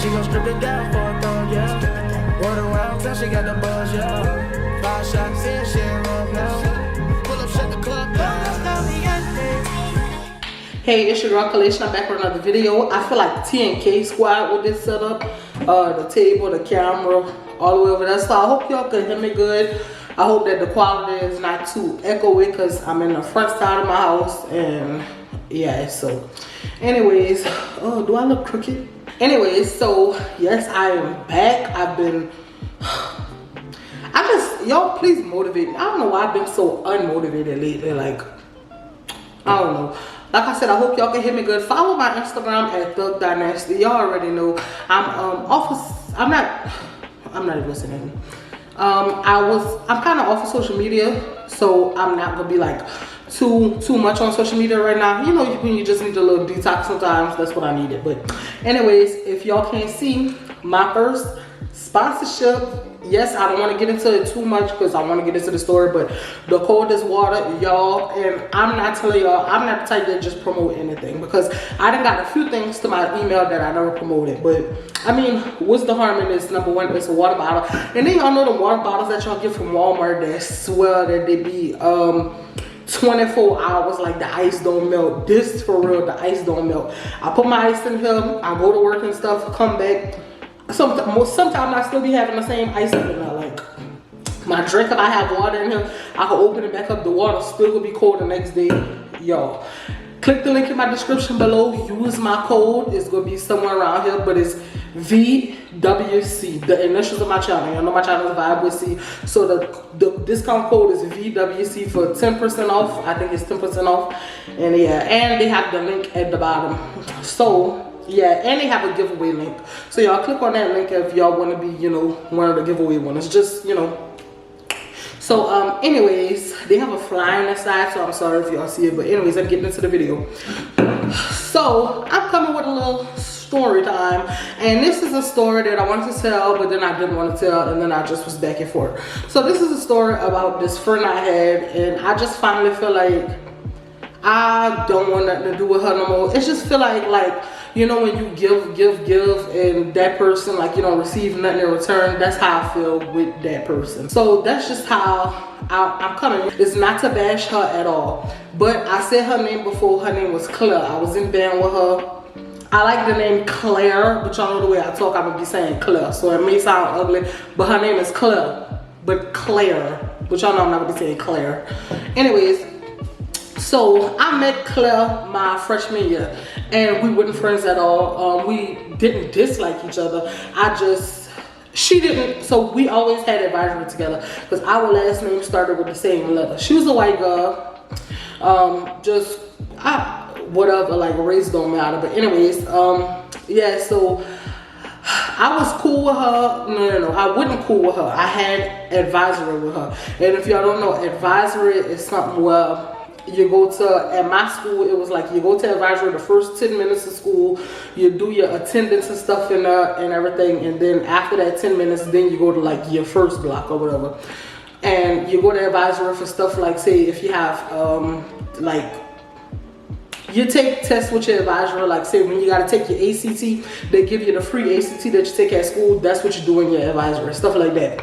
She gon' strip it down for a thug, yeah. Word around town, she got the buzz, yeah. 5 shots in, she in love now. Pull up, shut the club down. Hey, it's your girl Coldest. I'm back with another video. I feel like TNK squad with this setup. The table, the camera, all the way over there. So I hope y'all can hear me good. I hope that the quality is not too echoey because I'm in the front side of my house. And yeah, so anyways, oh, do I look crooked? Anyways, so yes, I am back. Y'all please motivate me. I don't know why I've been so unmotivated lately. Like, I don't know. Like I said, I hope y'all can hear me good. Follow my Instagram at Thug Dynasty. Y'all already know I'm I'm not even listening. I'm kind of off of social media, so I'm not gonna be like too much on social media right now. You know, when you just need a little detox sometimes, that's what I needed. But anyways, if y'all can't see, my first sponsorship, yes, I don't want to get into it too much because I want to get into the story, but the Coldest water, y'all, and I'm not telling y'all, I'm not the type that just promote anything because I done got a few things to my email that I never promoted. But I mean, what's the harm in this? Number one, it's a water bottle, and then y'all know the water bottles that y'all get from Walmart that swear that they be 24 hours, like the ice don't melt. This for real, the ice don't melt. I put my ice in here, I go to work and stuff, come back. Sometimes I still be having the same ice in there. Like my drink, if I have water in here, I can open it back up. The water still will be cold the next day. Y'all, click the link in my description below. Use my code. It's gonna be somewhere around here, but it's VWC, the initials of my channel. You know my channel is Vibe with C. So the discount code is VWC for 10% off. I think it's 10% off. And yeah, and they have the link at the bottom. So yeah, and they have a giveaway link. So y'all click on that link if y'all want to be, you know, one of the giveaway winners. Just, you know. So anyways, they have a fly on the side, so I'm sorry if y'all see it. But anyways, I'm getting into the video. So I'm coming with a little story time. And this is a story that I wanted to tell, but then I didn't want to tell, and then I just was back and forth. So this is a story about this friend I had, and I just finally feel like I don't want nothing to do with her no more. It just feel like, you know, when you give, and that person, like, you don't receive nothing in return. That's how I feel with that person. So that's just how I'm coming. It's not to bash her at all. But I said her name before. Her name was Claire. I was in band with her. I like the name Claire, but y'all know the way I talk, I'm gonna be saying Claire. So it may sound ugly, but her name is Claire. But Claire. But y'all know I'm not gonna be saying Claire. Anyways, so I met Claire my freshman year, and we weren't friends at all. We didn't dislike each other. She didn't, so we always had advisory together because our last name started with the same letter. She was a white girl, whatever, like race don't matter. But anyways, yeah, so I was cool with her. No, I wasn't cool with her. I had advisory with her. And if y'all don't know, advisory is something where you go to, at my school, it was like you go to advisory the first 10 minutes of school, you do your attendance and stuff in there and everything, and then after that 10 minutes, then you go to like your first block or whatever. And you go to advisory for stuff like, say, if you have, like, you take tests with your advisor, like say when you gotta take your ACT, they give you the free ACT that you take at school. That's what you do in your advisor, stuff like that.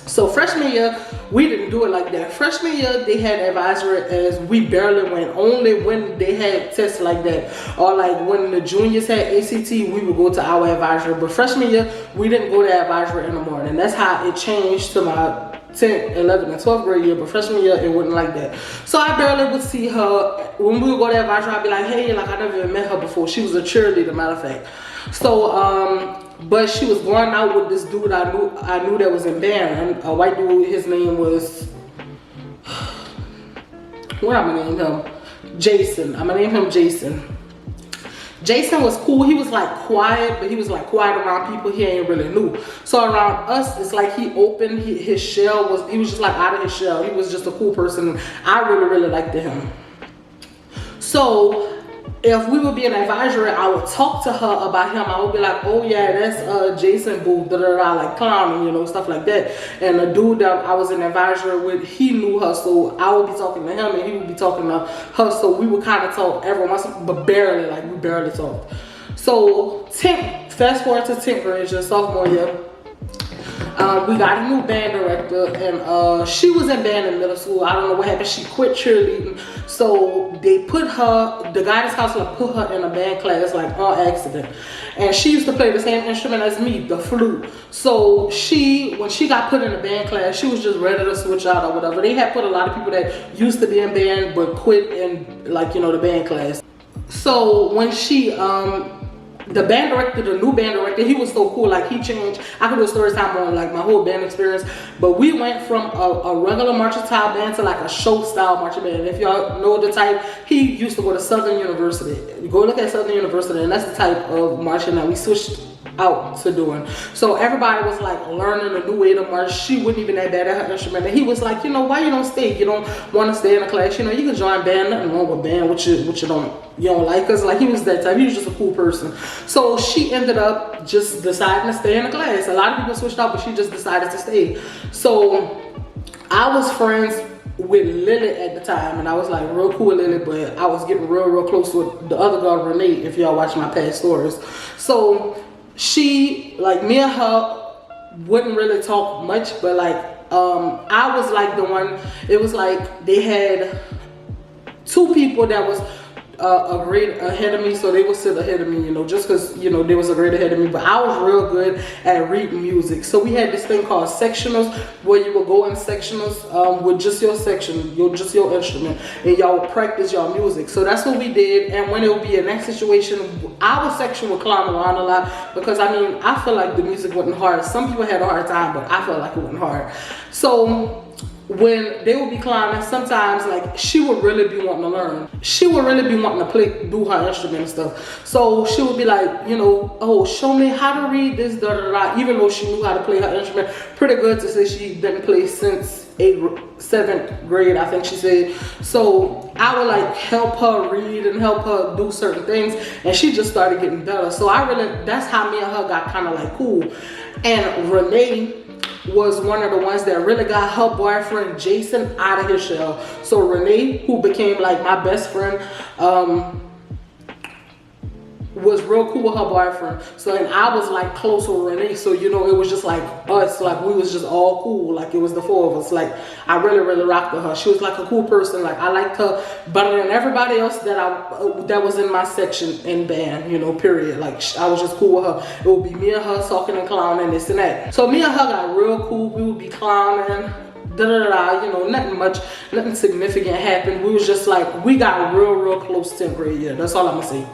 So freshman year, we didn't do it like that. Freshman year, they had advisory as we barely went. Only when they had tests like that, or like when the juniors had ACT, we would go to our advisory. But freshman year, we didn't go to advisory in the morning. That's how it changed to my 10th, 11th, and 12th grade year. But freshman year, it wasn't like that. So I barely would see her. When we would go to advisory, I'd be like, hey, like I never even met her before. She was a cheerleader, matter of fact. So, but she was going out with this dude I knew that was in band, a white dude. His name was, what am I gonna name him? Jason. I'm gonna name him Jason. Jason was cool. He was like quiet, but he was like quiet around people he ain't really knew. So around us, it's like he opened his shell. He was just like out of his shell. He was just a cool person. I really liked him. So if we would be an advisory, I would talk to her about him. I would be like, oh yeah, that's Jason boo, like clowning, you know, stuff like that. And the dude that I was an advisory with, he knew her, so I would be talking to him and he would be talking to her. So we would kind of talk every once, but barely, like we barely talked. So 10th fast forward to 10th grade, just sophomore year. We got a new band director, and she was in band in middle school. I don't know what happened. She quit cheerleading, so they put her, the guidance counselor put her in a band class like on accident. And she used to play the same instrument as me, the flute. So when she got put in a band class, she was just ready to switch out or whatever. They had put a lot of people that used to be in band but quit in, like, you know, the band class. So when she the band director, the new band director, he was so cool. Like, he changed. I could do a story time on like my whole band experience, but we went from a regular marching style band to like a show style marching band. If y'all know the type, he used to go to Southern University. You go look at Southern University, and that's the type of marching that we switched out to doing. So everybody was like learning a new way to march. She wasn't even that bad at her instrument, and he was like, you know, why you don't stay? You don't want to stay in a class? You know, you can join band. Nothing wrong with band, which you don't like. Cause like, he was that type. He was just a cool person. So she ended up just deciding to stay in the class. A lot of people switched out, but she just decided to stay. So I was friends with Lily at the time, and I was like real cool with Lily, but I was getting real close with the other girl, Renee, if y'all watch my past stories. So she, like, me and her wouldn't really talk much, but like I was like the one. It was like they had two people that was a grade ahead of me, so they would sit ahead of me, you know, just because, you know, they was a grade ahead of me. But I was real good at reading music. So we had this thing called sectionals, where you would go in sectionals with just your section, just your instrument, and y'all would practice y'all music. So that's what we did. And when it would be in that situation, our section would climb around a lot, because I mean, I feel like the music wasn't hard. Some people had a hard time, but I felt like it wasn't hard. So when they would be climbing, sometimes like she would really be wanting to learn. She would really be wanting to do her instrument and stuff. So she would be like, you know, oh, show me how to read this, da da da. Even though she knew how to play her instrument pretty good, to say she didn't play since 7th grade, I think she said. So I would like help her read and help her do certain things, and she just started getting better. So that's how me and her got kind of like cool. And Renee was one of the ones that really got her boyfriend Jason out of his shell. So Renee, who became like my best friend, was real cool with her boyfriend. So, and I was like close with Renee, so you know, it was just like us, like we was just all cool, like it was the four of us. Like, I really rocked with her. She was like a cool person. Like, I liked her better than everybody else that was in my section in band, you know, period. Like, I was just cool with her. It would be me and her talking and clowning, this and that. So me and her got real cool. We would be clowning, you know, nothing significant happened. We was just like, we got real close 10th grade year. That's all I'm gonna say.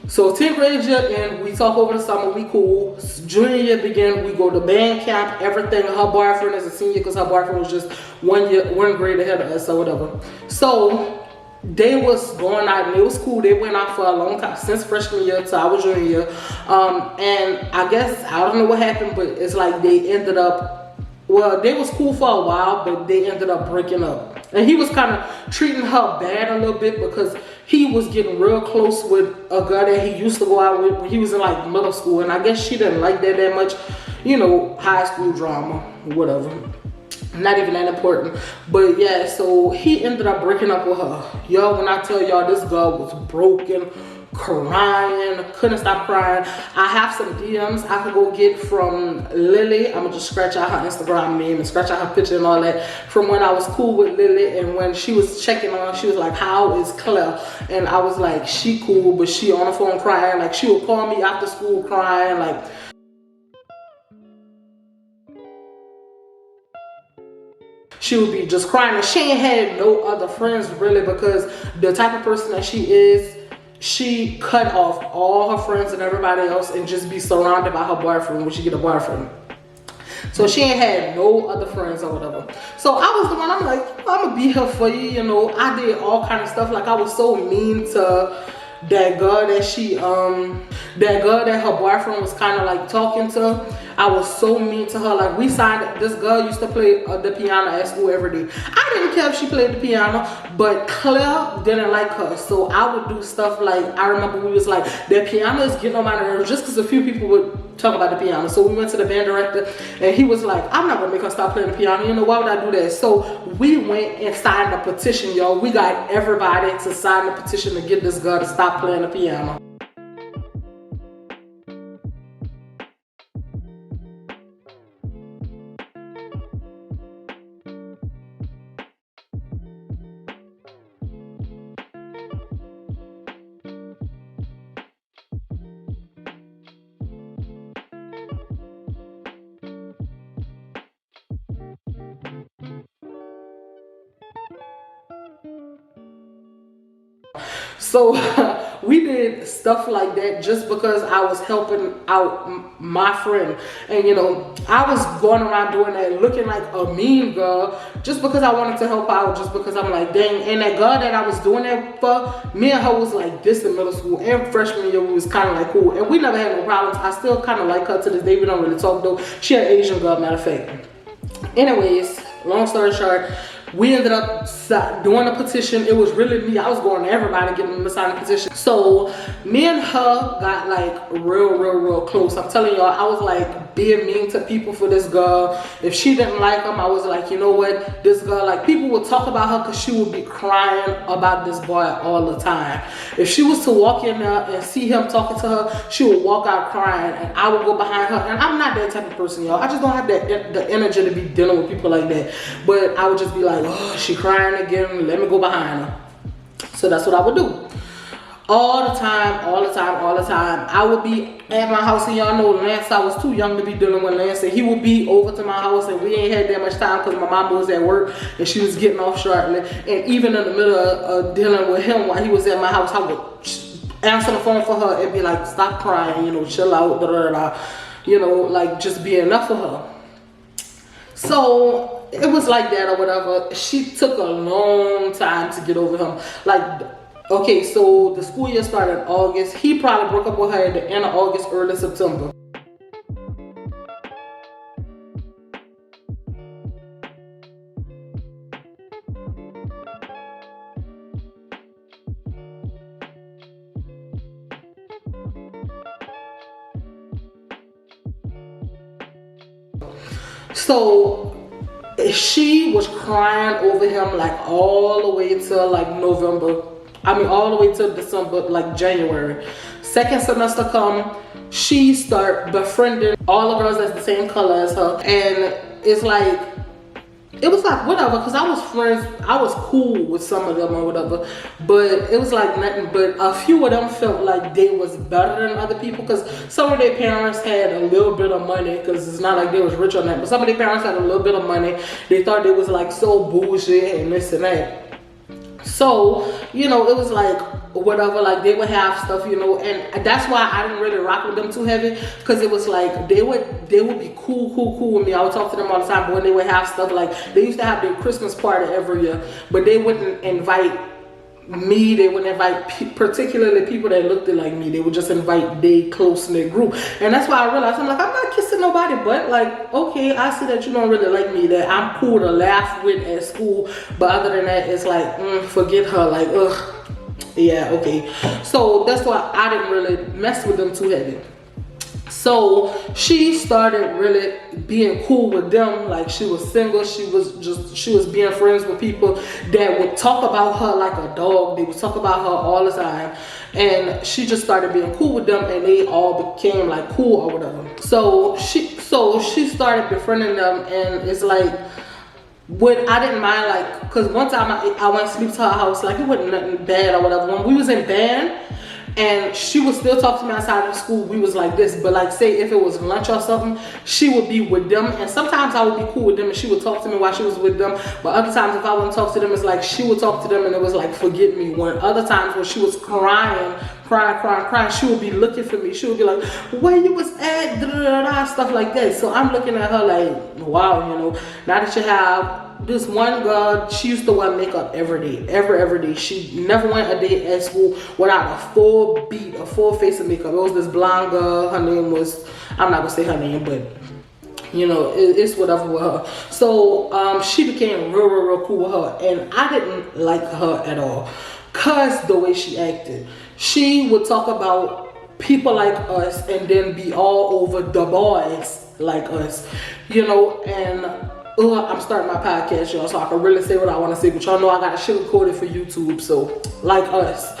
So 10th grade year, and we talk over the summer, we cool. Junior year begin, we go to band camp, everything. Her boyfriend is a senior, because her boyfriend was just one grade ahead of us or whatever. So they was going out, and it was cool. They went out for a long time, since freshman year to our junior year. And I guess, I don't know what happened, but it's like they ended up, well, they was cool for a while, but they ended up breaking up. And he was kind of treating her bad a little bit, because he was getting real close with a girl that he used to go out with when he was in like middle school. And I guess she didn't like that much, you know, high school drama, whatever. Not even that important. But yeah, so he ended up breaking up with her. Yo, when I tell y'all, this girl was broken, crying, couldn't stop crying. I have some DMs I could go get from Lily. I'm gonna just scratch out her Instagram name and scratch out her picture and all that, from when I was cool with Lily, and when she was checking on, she was like, how is Claire? And I was like, she cool, but she on the phone crying. Like, she would call me after school crying, like, she would be just crying. And she ain't had no other friends really, because the type of person that she is, she cut off all her friends and everybody else and just be surrounded by her boyfriend when she get a boyfriend. So she ain't had no other friends or whatever. So I was the one, I'm like, I'm gonna be here for you, you know. I did all kind of stuff. Like, I was so mean to that girl that her boyfriend was kind of like talking to. I was so mean to her. Like, we signed, this girl used to play the piano at school every day. I didn't care if she played the piano, but Claire didn't like her. So I would do stuff like, I remember we was like, the piano is getting on my nerves, just because a few people would talk about the piano. So we went to the band director, and he was like, I'm not gonna make her stop playing the piano. You know, why would I do that? So we went and signed a petition, y'all. We got everybody to sign the petition to get this girl to stop playing the piano. So we did stuff like that just because I was helping out my friend. And you know, I was going around doing that looking like a mean girl just because I wanted to help out, just because I'm like, dang. And that girl that I was doing that for, me and her was like this in middle school and freshman year. We was kind of like cool, and we never had no problems. I still kind of like her to this day. We don't really talk though. She an Asian girl, matter of fact. Anyways, long story short, we ended up doing a petition. It was really me. I was going to everybody getting them to sign a petition. So me and her got like real close. I'm telling y'all, I was like being mean to people for this girl. If she didn't like them, I was like, you know what, this girl, like people would talk about her because she would be crying about this boy all the time. If she was to walk in there and see him talking to her, she would walk out crying, and I would go behind her. And I'm not that type of person, y'all. I just don't have the energy to be dealing with people like that. But I would just be like, oh, she crying again, let me go behind her. So that's what I would do. All the time. I would be at my house, and y'all know Lance, I was too young to be dealing with Lance, and he would be over to my house, and we ain't had that much time because my mom was at work and she was getting off shortly. And even in the middle of dealing with him while he was at my house, I would answer the phone for her and be like, stop crying, you know, chill out, you know, like just be enough for her. So it was like that or whatever. She took a long time to get over him. Like, okay, so the school year started in August. He probably broke up with her at the end of August, early September. So she was crying over him like all the way till like November. I mean, all the way till December, like January. Second semester come, she start befriending all the girls that's the same color as her. And it's like, it was like whatever, because I was friends, I was cool with some of them or whatever, but it was like nothing. But a few of them felt like they was better than other people, because some of their parents had a little bit of money, because it's not like they was rich on that, but some of their parents had a little bit of money. They thought they was like so bullshit and this and that. So, you know, it was like whatever, like they would have stuff, you know, and that's why I didn't really rock with them too heavy, because it was like they would be cool with me. I would talk to them all the time, but when they would have stuff, like they used to have their Christmas party every year, but they wouldn't invite me, they wouldn't invite particularly people that looked like me. They would just invite their close-knit group. And that's why I realized, I'm like, I'm not kissing nobody, but like, okay, I see that you don't really like me, that I'm cool to laugh with at school, but other than that, it's like, forget her, like, ugh, yeah, okay. So that's why I didn't really mess with them too heavy. So she started really being cool with them. Like, she was single, she was being friends with people that would talk about her like a dog. They would talk about her all the time, and she just started being cool with them, and they all became like cool or whatever. So she started befriending them, and it's like, what I didn't mind, like, because one time I went to sleep to her house, like it wasn't nothing bad or whatever. When we was in band, and she would still talk to me outside of school, we was like this. But like, say if it was lunch or something, she would be with them, and sometimes I would be cool with them and she would talk to me while she was with them. But other times if I wouldn't talk to them, it's like she would talk to them and it was like forget me. When other times when she was crying, she would be looking for me. She would be like, where you was at, stuff like that. So I'm looking at her like, wow, you know, now that you have this one girl, she used to wear makeup every day, every day. She never went a day at school without a full face of makeup. It was this blonde girl, her name was, I'm not gonna say her name, but you know, it's whatever with her. So she became real cool with her, and I didn't like her at all, cause the way she acted. She would talk about people like us and then be all over the boys like us, you know. And I'm starting my podcast, y'all, so I can really say what I want to say, but y'all know I gotta sugarcoat it for YouTube. So like us,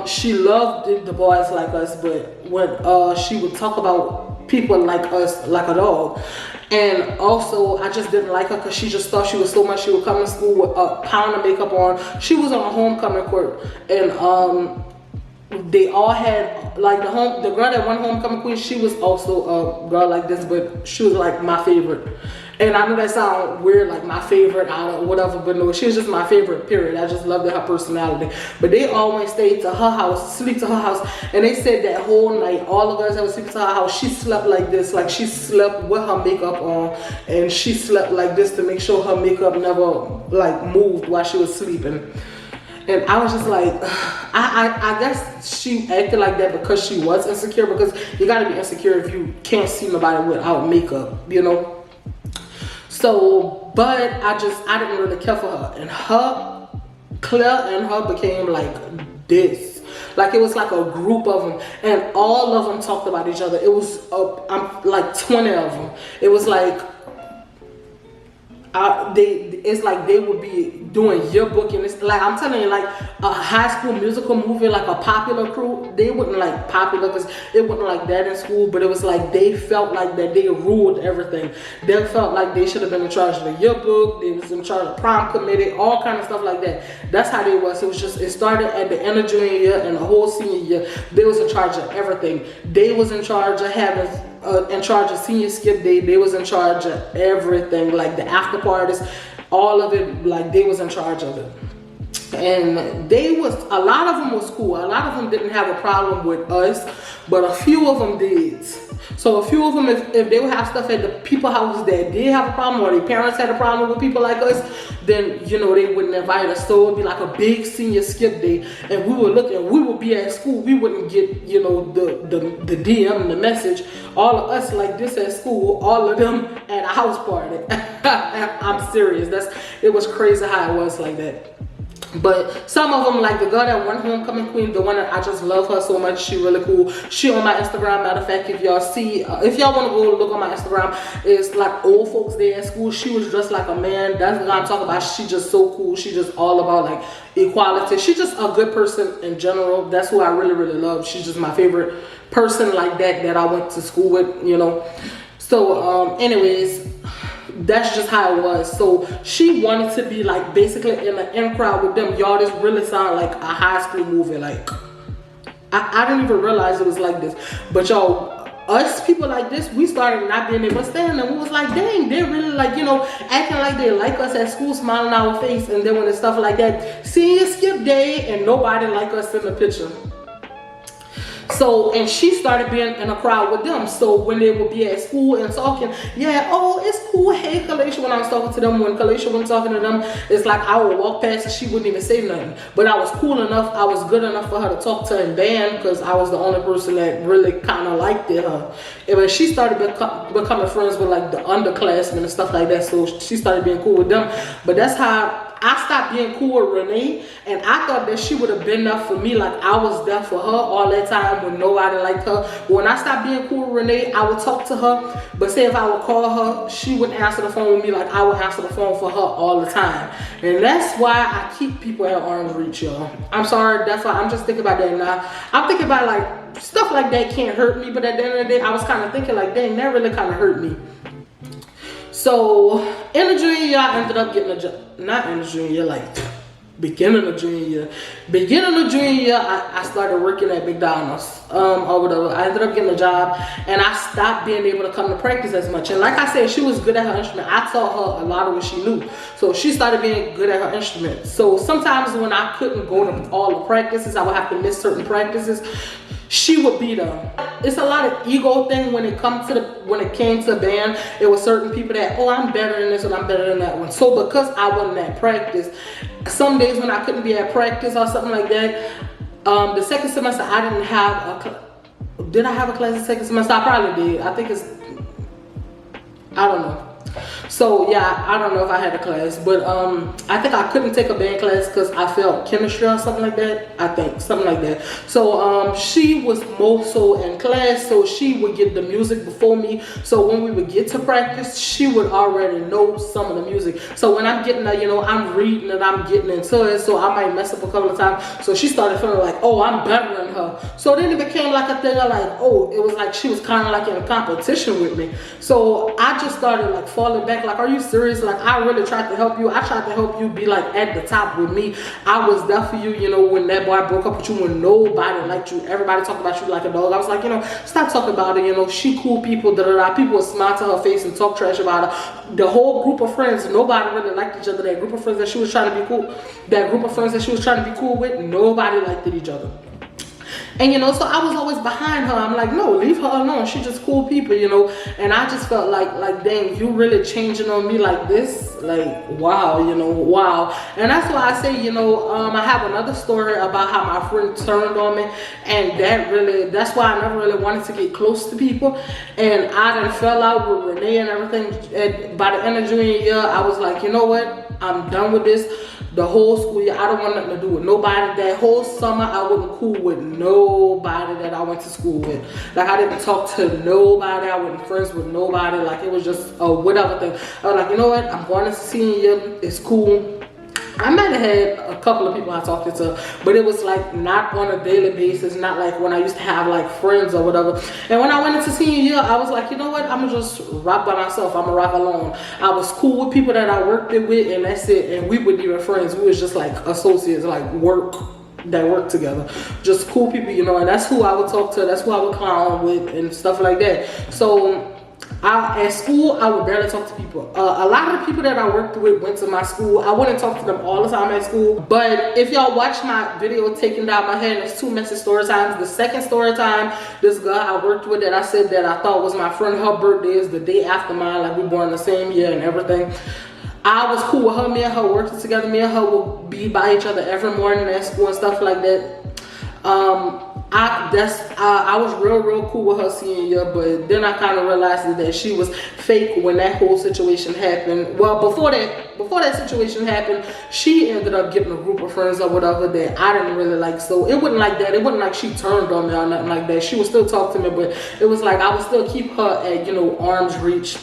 she loved the boys like us, but when she would talk about people like us like a dog. And also I just didn't like her because she just thought she was so much. She would come to school with a pound of makeup on. She was on a homecoming court, and they all had like the girl that won homecoming queen. She was also a girl like this, but she was like my favorite. And I know that sounds weird, like my favorite out of whatever, but no, she was just my favorite, period. I just loved her personality. But they always stayed to her house, sleep to her house, and they said that whole night, all the girls that would sleep to her house, she slept like this, like she slept with her makeup on, and she slept like this to make sure her makeup never like moved while she was sleeping. And I was just like, I guess she acted like that because she was insecure, because you gotta be insecure if you can't see nobody without makeup, you know? So, but I didn't really care for her. And Claire and her became like this. Like it was like a group of them. And all of them talked about each other. It was like 20 of them. It was like, it's like they would be doing yearbook, and it's like I'm telling you, like a High School Musical movie, like a popular crew. They wouldn't like popular because it wasn't like that in school, but it was like they felt like that they ruled everything. They felt like they should have been in charge of the yearbook. They was in charge of prom committee, all kind of stuff like that. That's how they was. It was just, it started at the end of junior year and the whole senior year. They was in charge of everything. They was in charge of having in charge of senior skip day. They was in charge of everything, like the after parties, all of it, like they was in charge of it. And a lot of them was cool. A lot of them didn't have a problem with us, but a few of them did. So a few of them, if they would have stuff at the people's house that did have a problem, or their parents had a problem with people like us, then, you know, they wouldn't invite us. So it would be like a big senior skip day, and we would look, and we would be at school. We wouldn't get, you know, the DM and the message. All of us like this at school, all of them at a house party. I'm serious. It was crazy how it was like that. But some of them, like the girl that won homecoming queen, the one that I just love her so much, she really cool. She on my Instagram. Matter of fact, if y'all see, if y'all want to go look on my Instagram, it's like old folks there at school. She was dressed like a man. That's what I'm talking about. She just so cool. She just all about like equality. She's just a good person in general. That's who I really, really love. She's just my favorite person like that I went to school with, you know. So anyways, that's just how it was. So she wanted to be like basically in the in crowd with them. Y'all, this really sound like a high school movie. Like I didn't even realize it was like this. But y'all, us people like this, we started not being able to stand them. We was like, dang, they're really like, you know, acting like they like us at school, smiling our face. And then when it's stuff like that, senior skip day, and nobody like us in the picture. So, and she started being in a crowd with them. So when they would be at school and talking, yeah, oh, it's cool. Hey, Kalisha, when I was talking to them, when Kalisha was talking to them, it's like I would walk past and she wouldn't even say nothing. But I was cool enough, I was good enough for her to talk to in band, because I was the only person that really kind of liked it. And when she started becoming friends with like the underclassmen and stuff like that, so she started being cool with them. But that's how I stopped being cool with Renee, and I thought that she would have been there for me, like I was there for her all that time when nobody liked her. When I stopped being cool with Renee, I would talk to her, but say if I would call her, she wouldn't answer the phone with me like I would answer the phone for her all the time. And that's why I keep people at arm's reach, y'all. I'm sorry, that's why I'm just thinking about that now. I'm thinking about like stuff like that can't hurt me, but at the end of the day, I was kind of thinking like, dang, that really kind of hurt me. So in the junior year, I ended up getting a job. Not in the junior year, like beginning of junior year. Beginning of junior year, I started working at McDonald's or whatever. I ended up getting a job, and I stopped being able to come to practice as much. And like I said, she was good at her instrument. I taught her a lot of what she knew. So she started being good at her instrument. So sometimes when I couldn't go to all the practices, I would have to miss certain practices. She would be there. It's a lot of ego thing when it came to band. It was certain people that, oh, I'm better than this and I'm better than that one. So because I wasn't at practice, some days when I couldn't be at practice or something like that, the second semester I didn't have a did I have a class the second semester? I probably did. I think I don't know. So yeah, I don't know if I had a class, but I think I couldn't take a band class because I failed chemistry or something like that. I think something like that. So she was more so in class, so she would get the music before me. So when we would get to practice, she would already know some of the music. So when I'm getting that, you know, I'm reading it, I'm getting into it, so I might mess up a couple of times. So she started feeling like, oh, I'm better than her. So then it became like a thing of like, oh, it was like she was kind of like in a competition with me. So I just started like falling back. Like, are you serious? Like, I really tried to help you. I tried to help you be like at the top with me. I was there for you, you know, when that boy broke up with you, when nobody liked you, everybody talked about you like a dog. I was like, you know, stop talking about it, you know, she cool people, da da da. People would smile to her face and talk trash about her. The whole group of friends, nobody really liked each other. That group of friends that she was trying to be cool, that group of friends that she was trying to be cool with, nobody liked each other. And, you know, so I was always behind her. I'm like, no, leave her alone. She just cool people, you know. And I just felt like, dang, you really changing on me like this? Like, wow, you know, wow. And that's why I say, you know, I have another story about how my friend turned on me. And that's why I never really wanted to get close to people. And I done fell out with Renee and everything. And by the end of junior year, I was like, you know what? I'm done with this. The whole school year, I don't want nothing to do with nobody. That whole summer, I wasn't cool with nobody that I went to school with. Like, I didn't talk to nobody. I wasn't friends with nobody. Like, it was just a whatever thing. I was like, you know what? I'm going to senior year. It's cool. I might have had a couple of people I talked to, but it was like not on a daily basis, not like when I used to have like friends or whatever. And when I went into senior year, I was like, you know what, I'm gonna just rock by myself. I'm gonna rock alone. I was cool with people that I worked with, and that's it. And we weren't even friends. We was just like associates, like that work together. Just cool people, you know, and that's who I would talk to, that's who I would clown with and stuff like that. So at school, I would barely talk to people. A lot of the people that I worked with went to my school. I wouldn't talk to them all the time at school. But if y'all watch my video taking down my hair, there's two messy story times. The second story time, this girl I worked with that I said that I thought was my friend, her birthday is the day after mine. Like, we were born the same year and everything. I was cool with her. Me and her worked together. Me and her would be by each other every morning at school and stuff like that. I was real cool with her senior year, but then I kind of realized that she was fake when that whole situation happened. Well, before that situation happened, she ended up getting a group of friends or whatever that I didn't really like. So it wasn't like that. It wasn't like she turned on me or nothing like that. She would still talk to me, but it was like I would still keep her at, you know, arm's reach,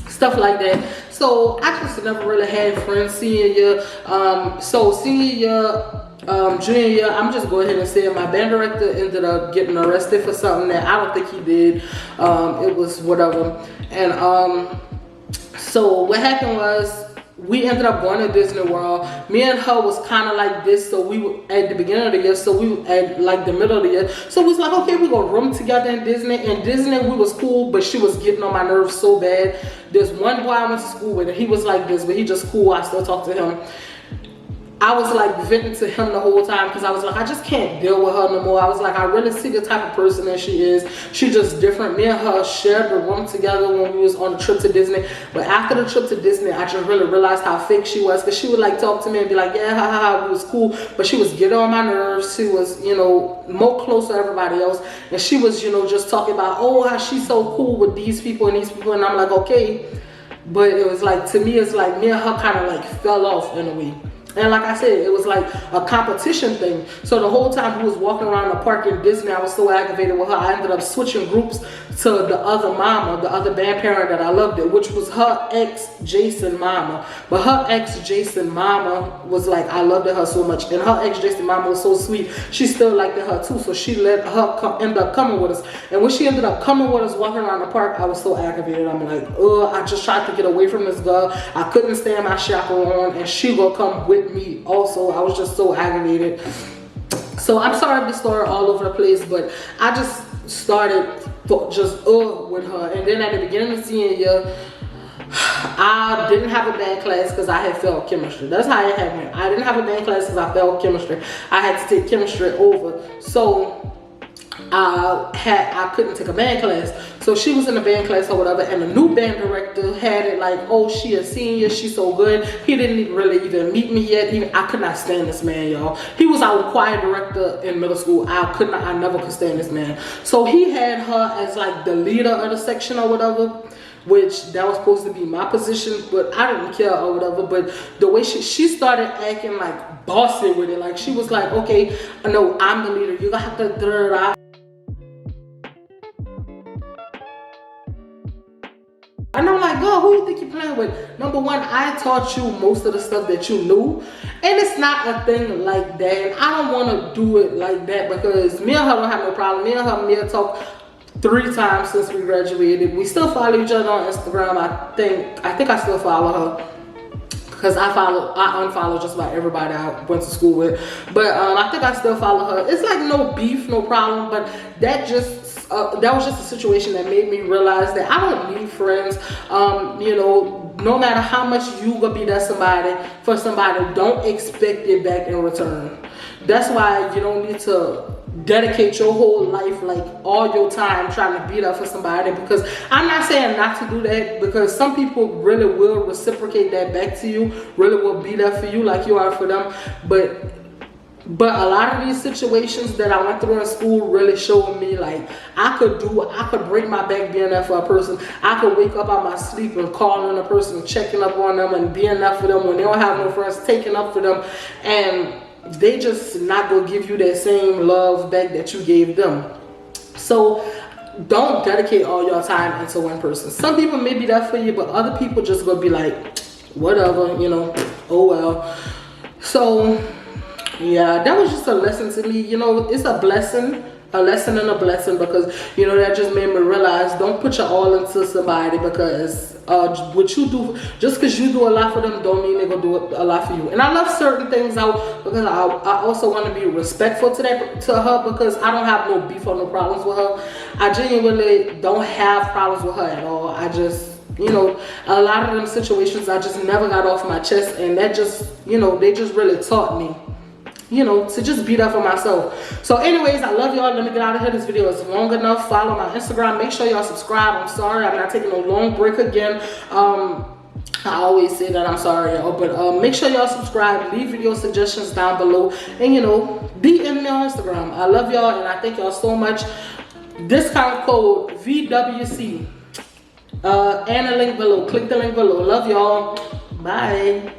stuff like that. So I just never really had friends senior year. So senior year, junior year, I'm just go ahead and say my band director ended up getting arrested for something that I don't think he did. It was whatever. And so what happened was, we ended up going to Disney World. Me and her was kind of like this. So we were at the beginning of the year, so we were at like the middle of the year. So we was like, okay, we gonna room together in Disney. In Disney, we was cool, but she was getting on my nerves so bad. There's one boy I went to school with, and he was like this, but he just cool. I still talk to him. I was like venting to him the whole time because I was like, I just can't deal with her no more. I was like, I really see the type of person that she is. She just different. Me and her shared the room together when we was on the trip to Disney. But after the trip to Disney, I just really realized how fake she was, because she would like talk to me and be like, yeah, ha ha ha, we was cool. But she was getting on my nerves. She was, you know, more close to everybody else. And she was, you know, just talking about, oh, how she's so cool with these people and these people. And I'm like, okay. But it was like, to me, it's like me and her kind of like fell off in a way. And like I said, it was like a competition thing. So the whole time we was walking around the park in Disney, I was so aggravated with her. I ended up switching groups to the other mama, the other band parent that I loved it, which was her ex Jason mama. But her ex Jason mama was like, I loved her so much. And her ex Jason mama was so sweet. She still liked her too. So she let her end up coming with us. And when she ended up coming with us, walking around the park, I was so aggravated. I'm like, I just tried to get away from this girl. I couldn't stand my chaperone, and she gonna come with me also. I was just so aggravated. So I'm sorry if the story all over the place, but I just started just with her. And then at the beginning of senior year, I didn't have a band class because I had failed chemistry. That's how it happened. I didn't have a band class because I failed chemistry. I had to take chemistry over. So I couldn't take a band class. So she was in the band class or whatever, and the new band director had it like, oh, she a senior, she's so good. He didn't really even meet me yet. I could not stand this man, y'all. He was our choir director in middle school. I never could stand this man. So he had her as like the leader of the section or whatever, which that was supposed to be my position, but I didn't care or whatever. But the way she started acting like bossy with it, like she was like, okay, no, I'm the leader. You gonna have to and I'm like, girl, who you think you're playing with? Number one, I taught you most of the stuff that you knew. And it's not a thing like that. And I don't want to do it like that because me and her don't have no problem. Me and her talk 3 times since we graduated. We still follow each other on Instagram. I think I still follow her, because I unfollow just about everybody I went to school with. But I think I still follow her. It's like no beef, no problem, but that was just a situation that made me realize that I don't need friends. You know, no matter how much you gonna be for somebody, don't expect it back in return. That's why you don't need to dedicate your whole life, like all your time, trying to be there for somebody. Because I'm not saying not to do that, because some people really will reciprocate that back to you, really will be there for you like you are for them. But a lot of these situations that I went through in school really showed me, like, I could break my back being there for a person. I could wake up out my sleep and calling a person, checking up on them, and being there for them when they don't have no friends, taking up for them, and they just not gonna give you that same love back that you gave them. So don't dedicate all your time into one person. Some people may be there for you, but other people just gonna be like, whatever, you know, oh well. So yeah, that was just a lesson to me. You know, it's a lesson and a blessing, because, you know, that just made me realize, don't put your all into somebody, because what you do, just because you do a lot for them, don't mean they're gonna do a lot for you. And I love certain things out, because I also want to be respectful to her, because I don't have no beef or no problems with her. I genuinely don't have problems with her at all. I just, you know, a lot of them situations I just never got off my chest, and that just, you know, they just really taught me, you know, to just be there for myself. So anyways, I love y'all. Let me get out of here. This video is long enough. Follow my Instagram. Make sure y'all subscribe. I'm sorry I'm not taking a long break again. I always say that I'm sorry, y'all, but make sure y'all subscribe. Leave video suggestions down below, and, you know, DM me on Instagram. I love y'all, and I thank y'all so much. Discount code VWC, and a link below. Click the link below. Love y'all. Bye.